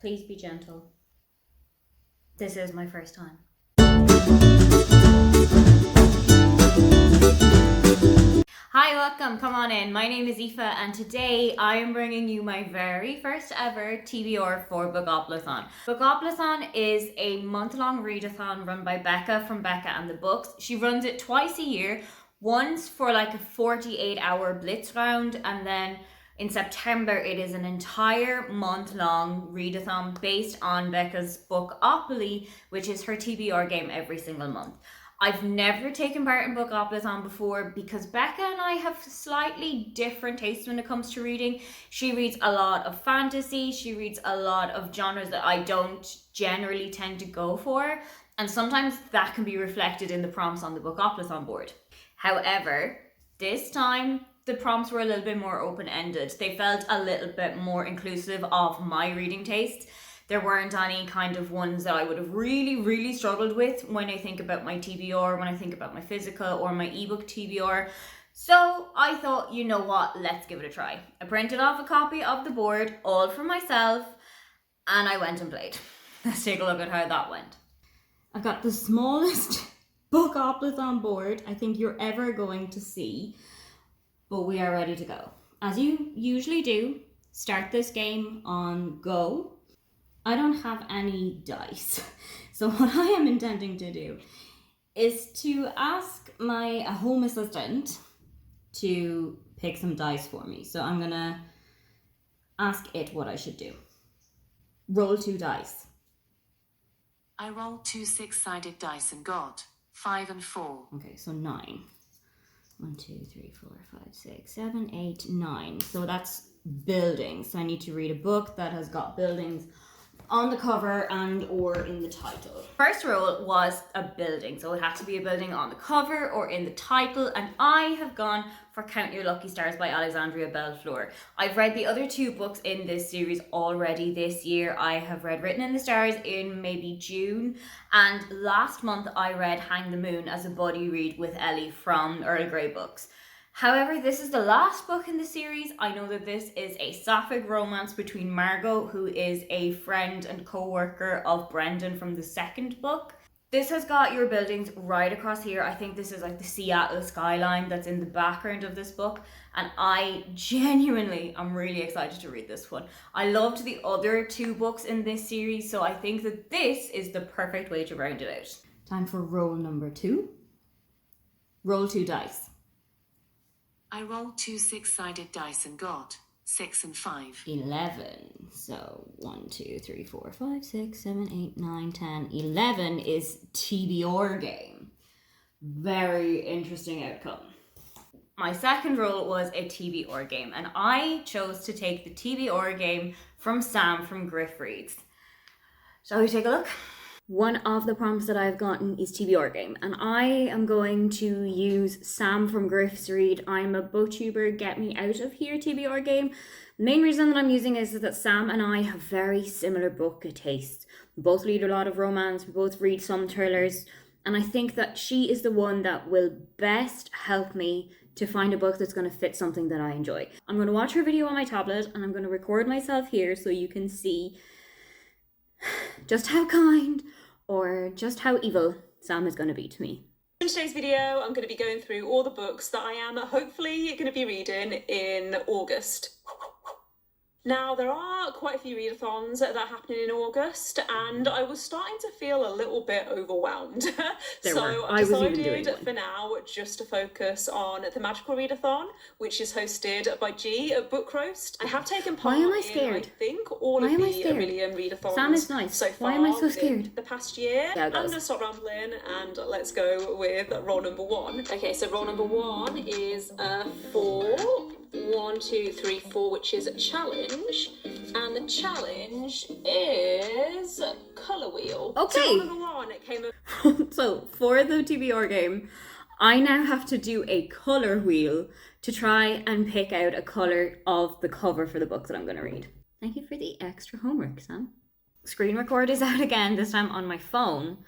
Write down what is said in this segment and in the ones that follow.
Please be gentle. This is my first time. Hi, welcome, come on in. My name is Aoife and today I am bringing you my very first ever TBR for Bookoplathon. Bookoplathon is a month-long readathon run by Becca from Becca and the Books. She runs it twice a year, once for like a 48-hour blitz round, and then in September it is an entire month-long readathon based on Becca's Bookopoly, which is her TBR game every single month. I've never taken part in Bookoplathon before because Becca and I have slightly different tastes when it comes to reading. She reads a lot of fantasy, she reads a lot of genres that I don't generally tend to go for, and sometimes that can be reflected in the prompts on the Bookoplathon board. However, this time the prompts were a little bit more open-ended. They felt a little bit more inclusive of my reading tastes. There weren't any kind of ones that I would have really struggled with when I think about my TBR, when I think about my physical or my ebook TBR. So I thought, you know what, let's give it a try. I printed off a copy of the board, all for myself, and I went and played. Let's take a look at how that went. I've got the smallest Bookoplathon board I think you're ever going to see, but we are ready to go. As you usually do, start this game on Go. I don't have any dice, so what I am intending to do is to ask my home assistant to pick some dice for me. So I'm gonna ask it what I should do. Roll 2 dice. I rolled 2 6-sided dice and got 5 and 4. Okay, so 9. 1, 2, 3, 4, 5, 6, 7, 8, 9. So that's buildings. So I need to read a book that has got buildings on the cover and or in the title. First roll was a building, so it had to be a building on the cover or in the title, and I have gone for Count Your Lucky Stars by Alexandria Belflore. I've read the other 2 books in this series already this year. I have read Written in the Stars in maybe June, and last month I read Hang the Moon as a buddy read with Ellie from Earl Grey Books. However, this is the last book in the series. I know that this is a sapphic romance between Margot, who is a friend and co-worker of Brendan from the second book. This has got your buildings right across here. I think this is like the Seattle skyline that's in the background of this book. And I genuinely am really excited to read this one. I loved the other 2 books in this series, so I think that this is the perfect way to round it out. Time for roll number 2. Roll 2 dice. I rolled 2 6-sided dice and got 6 and 5. 11. So 1, 2, 3, 4, 5, 6, 7, 8, 9, 10. 11 is TBR game. Very interesting outcome. My second roll was a TBR game, and I chose to take the TBR game from Sam from Griff Reads. Shall we take a look? One of the prompts that I've gotten is TBR game, and I am going to use Sam from Griff's Read I'm a BookTuber, Get Me Out of Here TBR game. The main reason that I'm using is that Sam and I have very similar book tastes. We both read a lot of romance, we both read some thrillers, and I think that she is the one that will best help me to find a book that's going to fit something that I enjoy. I'm going to watch her video on my tablet, and I'm going to record myself here so you can see just how kind or just how evil Sam is going to be to me. In today's video, I'm going to be going through all the books that I am hopefully going to be reading in August. Now, there are quite a few readathons that are happening in August, and I was starting to feel a little bit overwhelmed. So I decided for now just to focus on the Magical Readathon, which is hosted by G at Book Roast. I have taken part in, I think, all of the Amelia readathons. Sam is nice. So far. Why am I so scared? The past year. Yeah, I'm going to stop rambling and let's go with roll number 1. Okay, so roll number 1 is 4. 1, 2, 3, 4, which is a challenge, and the challenge is colour wheel. Okay. So number 1, it came. So for the TBR game, I now have to do a colour wheel to try and pick out a colour of the cover for the book that I'm going to read. Thank you for the extra homework, Sam. Screen record is out again, this time on my phone,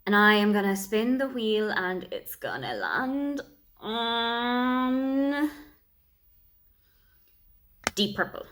and I am going to spin the wheel and it's going to land on deep purple.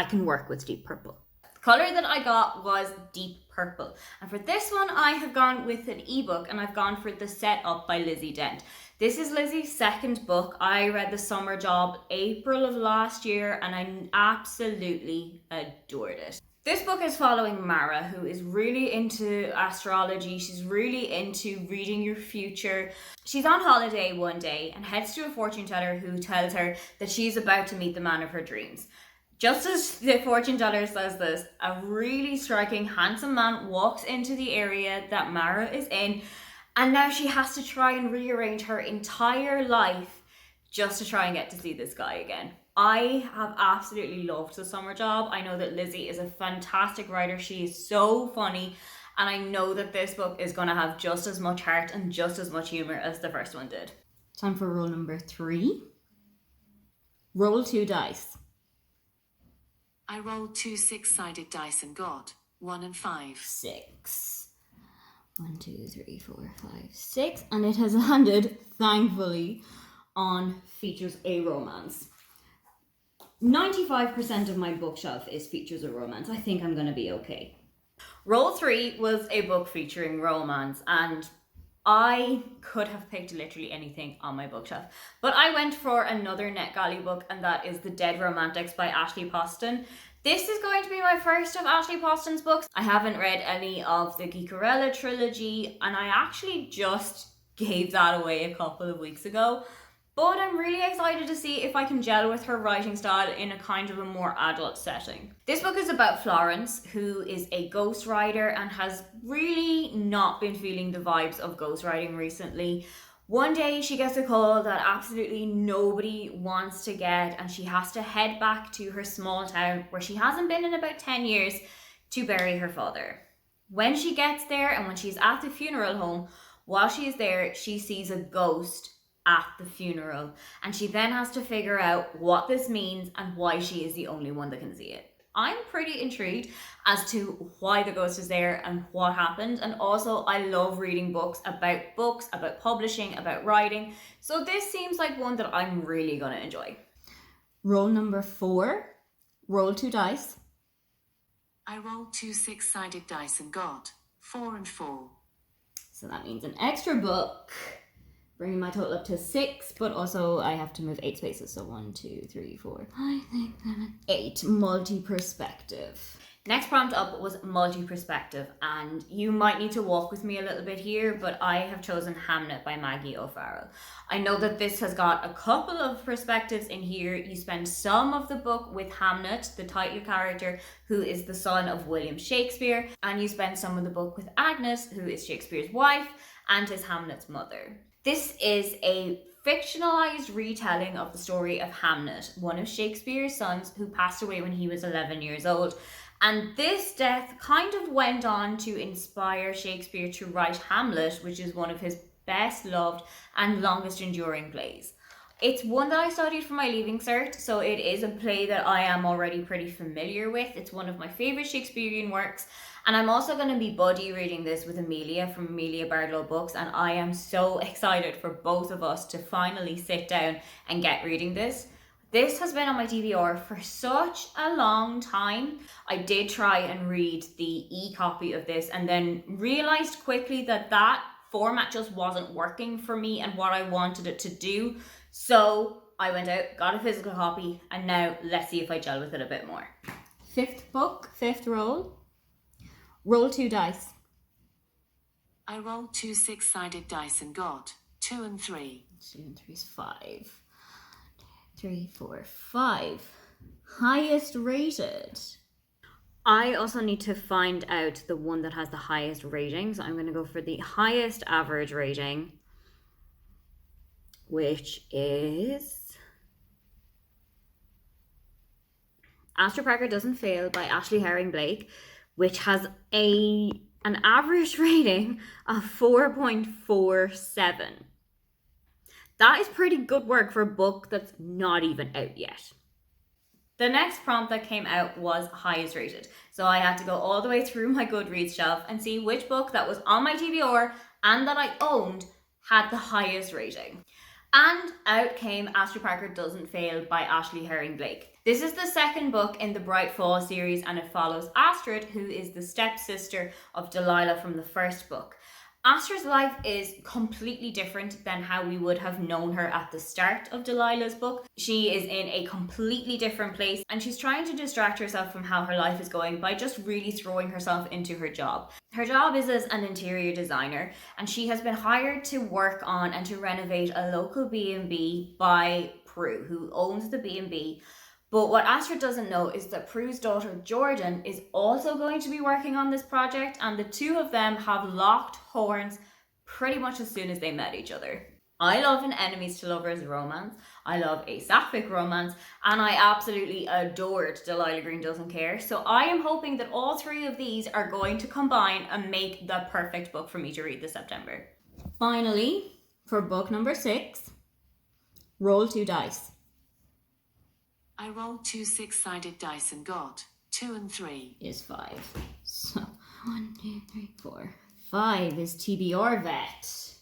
I can work with deep purple. The colour that I got was deep purple. And for this one, I have gone with an ebook, and I've gone for The Set Up by Lizzie Dent. This is Lizzie's second book. I read The Summer Job April of last year, and I absolutely adored it. This book is following Mara, who is really into astrology. She's really into reading your future. She's on holiday one day and heads to a fortune teller who tells her that she's about to meet the man of her dreams. Just as the fortune teller says this, a really striking, handsome man walks into the area that Mara is in, and now she has to try and rearrange her entire life just to try and get to see this guy again. I have absolutely loved The Summer Job. I know that Lizzie is a fantastic writer. She is so funny, and I know that this book is going to have just as much heart and just as much humour as the first one did. Time for roll number 3. Roll 2 dice. I rolled 2 6-sided dice and got 1 and 5. 6. 1, 2, 3, 4, 5, 6. And it has landed, thankfully, on features a romance. 95% of my bookshelf is features a romance. I think I'm going to be okay. Roll 3 was a book featuring romance, and I could have picked literally anything on my bookshelf. But I went for another NetGalley book, and that is The Dead Romantics by Ashley Poston. This is going to be my first of Ashley Poston's books. I haven't read any of the Geekerella trilogy, and I actually just gave that away a couple of weeks ago. But I'm really excited to see if I can gel with her writing style in a kind of a more adult setting. This book is about Florence, who is a ghostwriter and has really not been feeling the vibes of ghostwriting recently. One day she gets a call that absolutely nobody wants to get, and she has to head back to her small town where she hasn't been in about 10 years to bury her father. When she gets there and when she's at the funeral home, while she is there, she sees a ghost at the funeral, and she then has to figure out what this means and why she is the only one that can see it. I'm pretty intrigued as to why the ghost is there and what happened, and also I love reading books, about publishing, about writing, so this seems like one that I'm really going to enjoy. Roll number 4. Roll 2 dice. I rolled 2 6-sided dice and got 4 and 4. So that means an extra book, bringing my total up to 6, but also I have to move 8 spaces. So 1, 2, 3, 4, 5, 6, 7, 8. Multi-perspective. Next prompt up was multi-perspective, and you might need to walk with me a little bit here, but I have chosen Hamlet by Maggie O'Farrell. I know that this has got a couple of perspectives in here. You spend some of the book with Hamlet, the title character, who is the son of William Shakespeare, and you spend some of the book with Agnes, who is Shakespeare's wife and is Hamlet's mother. This is a fictionalized retelling of the story of Hamlet, one of Shakespeare's sons who passed away when he was 11 years old. And this death kind of went on to inspire Shakespeare to write Hamlet, which is one of his best loved and longest enduring plays. It's one that I studied for my Leaving Cert, so it is a play that I am already pretty familiar with. It's one of my favourite Shakespearean works, and I'm also going to be buddy reading this with Amelia from Amelia Bardlow Books, and I am so excited for both of us to finally sit down and get reading this. This has been on my TBR for such a long time. I did try and read the e-copy of this and then realised quickly that format just wasn't working for me and what I wanted it to do. So I went out, got a physical copy, and now let's see if I gel with it a bit more. 5th book, 5th roll. Roll 2 dice. I rolled 2 6-sided dice and got 2 and 3. 2 and 3 is 5. 3, 4, 5. Highest rated. I also need to find out the one that has the highest rating. So I'm going to go for the highest average rating, which is Astor Parker Doesn't Fail by Ashley Herring Blake, which has an average rating of 4.47. That is pretty good work for a book that's not even out yet. The next prompt that came out was highest rated. So I had to go all the way through my Goodreads shelf and see which book that was on my TBR and that I owned had the highest rating. And out came Astor Parker Doesn't Fail by Ashley Herring Blake. This is the second book in the Bright Fall series, and it follows Astrid, who is the stepsister of Delilah from the first book. Astrid's life is completely different than how we would have known her at the start of Delilah's book. She is in a completely different place, and she's trying to distract herself from how her life is going by just really throwing herself into her job. Her job is as an interior designer, and she has been hired to work on and to renovate a local B&B by Prue, who owns the B&B. But what Astrid doesn't know is that Prue's daughter Jordan is also going to be working on this project, and the two of them have locked horns pretty much as soon as they met each other. I love an enemies to lovers romance. I love a sapphic romance, and I absolutely adored Delilah Green Doesn't Care. So I am hoping that all three of these are going to combine and make the perfect book for me to read this September. Finally, for book number 6, roll 2 dice. I rolled 2 6-sided dice and got 2 and 3. Is 5. So 1, 2, 3, 4. 5 is TBR vet.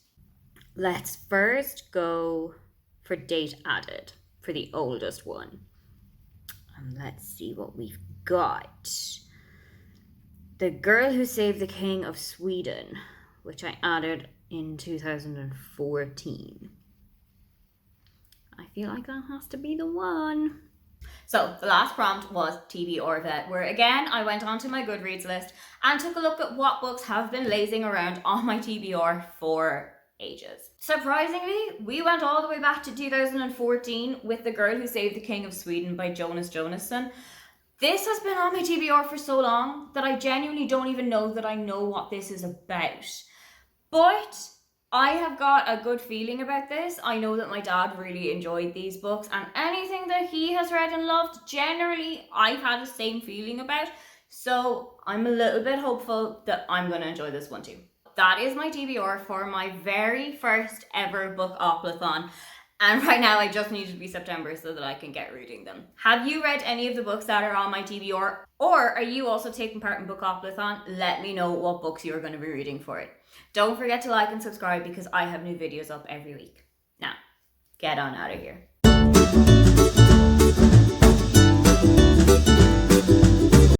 Let's first go for date added for the oldest one. And let's see what we've got. The Girl Who Saved the King of Sweden, which I added in 2014. I feel like that has to be the one. So the last prompt was TBR vet, where again I went onto my Goodreads list and took a look at what books have been lazing around on my TBR for ages. Surprisingly, we went all the way back to 2014 with The Girl Who Saved the King of Sweden by Jonason. This has been on my TBR for so long that I genuinely don't even know that I know what this is about. But I have got a good feeling about this. I know that my dad really enjoyed these books, and anything that he has read and loved, generally I've had the same feeling about. So I'm a little bit hopeful that I'm going to enjoy this one too. That is my TBR for my very first ever Bookoplathon. And right now I just need it to be September so that I can get reading them. Have you read any of the books that are on my TBR? Or are you also taking part in Bookoplathon? Let me know what books you're going to be reading for it. Don't forget to like and subscribe because I have new videos up every week. Now, get on out of here.